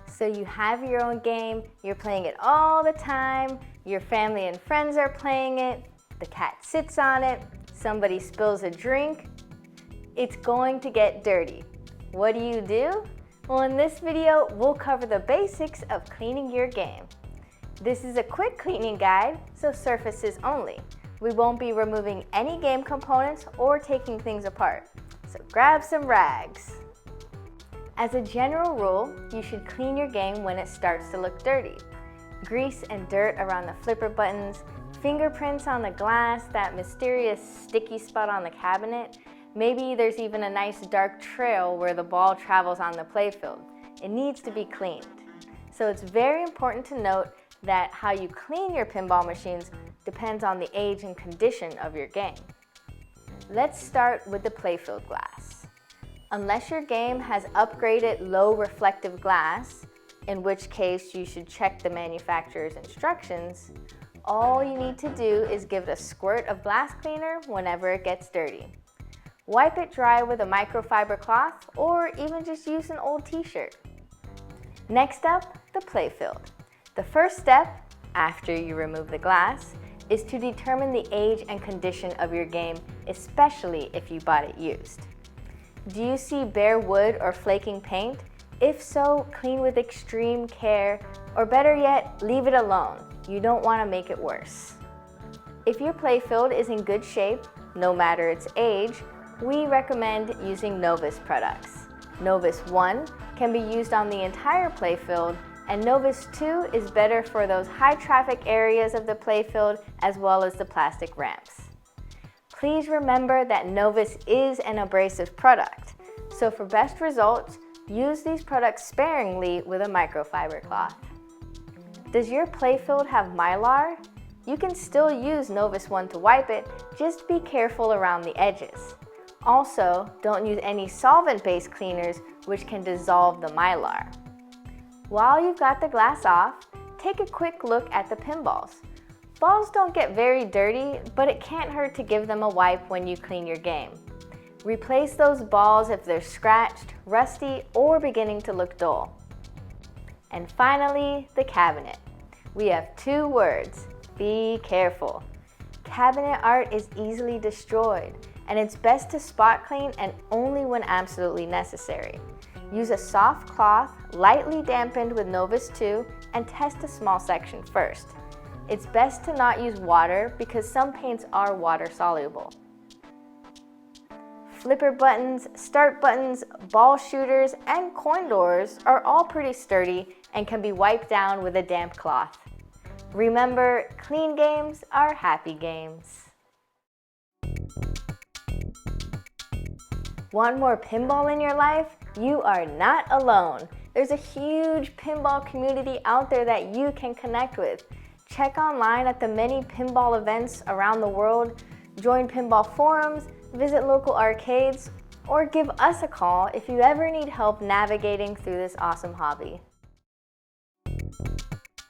So you have your own game, you're playing it all the time, your family and friends are playing it, the cat sits on it, somebody spills a drink. It's going to get dirty. What do? Well, in this video, we'll cover the basics of cleaning your game. This is a quick cleaning guide, so surfaces only. We won't be removing any game components or taking things apart. So grab some rags. As a general rule, you should clean your game when it starts to look dirty. Grease and dirt around the flipper buttons, fingerprints on the glass, that mysterious sticky spot on the cabinet. Maybe there's even a nice dark trail where the ball travels on the playfield. It needs to be cleaned. So it's very important to note that how you clean your pinball machines depends on the age and condition of your game. Let's start with the playfield glass. Unless your game has upgraded low reflective glass, in which case you should check the manufacturer's instructions, all you need to do is give it a squirt of glass cleaner whenever it gets dirty. Wipe it dry with a microfiber cloth or even just use an old t-shirt. Next up, the playfield. The first step, after you remove the glass, is to determine the age and condition of your game, especially if you bought it used. Do you see bare wood or flaking paint? If so, clean with extreme care, or better yet, leave it alone. You don't want to make it worse. If your playfield is in good shape, no matter its age, we recommend using Novus products. Novus 1 can be used on the entire playfield, and Novus 2 is better for those high traffic areas of the playfield as well as the plastic ramps. Please remember that Novus is an abrasive product, so for best results, use these products sparingly with a microfiber cloth. Does your playfield have Mylar? You can still use Novus 1 to wipe it, just be careful around the edges. Also, don't use any solvent-based cleaners which can dissolve the Mylar. While you've got the glass off, take a quick look at the pinballs. Balls don't get very dirty, but it can't hurt to give them a wipe when you clean your game. Replace those balls if they're scratched, rusty, or beginning to look dull. And finally, the cabinet. We have 2 words: be careful. Cabinet art is easily destroyed, and it's best to spot clean and only when absolutely necessary. Use a soft cloth, lightly dampened with Novus 2, and test a small section first. It's best to not use water because some paints are water soluble. Flipper buttons, start buttons, ball shooters, and coin doors are all pretty sturdy and can be wiped down with a damp cloth. Remember, clean games are happy games. Want more pinball in your life? You are not alone. There's a huge pinball community out there that you can connect with. Check online at the many pinball events around the world, join pinball forums, visit local arcades, or give us a call if you ever need help navigating through this awesome hobby.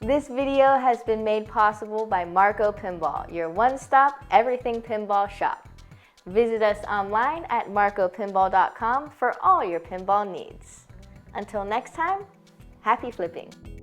This video has been made possible by Marco Pinball, your one-stop everything pinball shop. Visit us online at marcopinball.com for all your pinball needs. Until next time, happy flipping!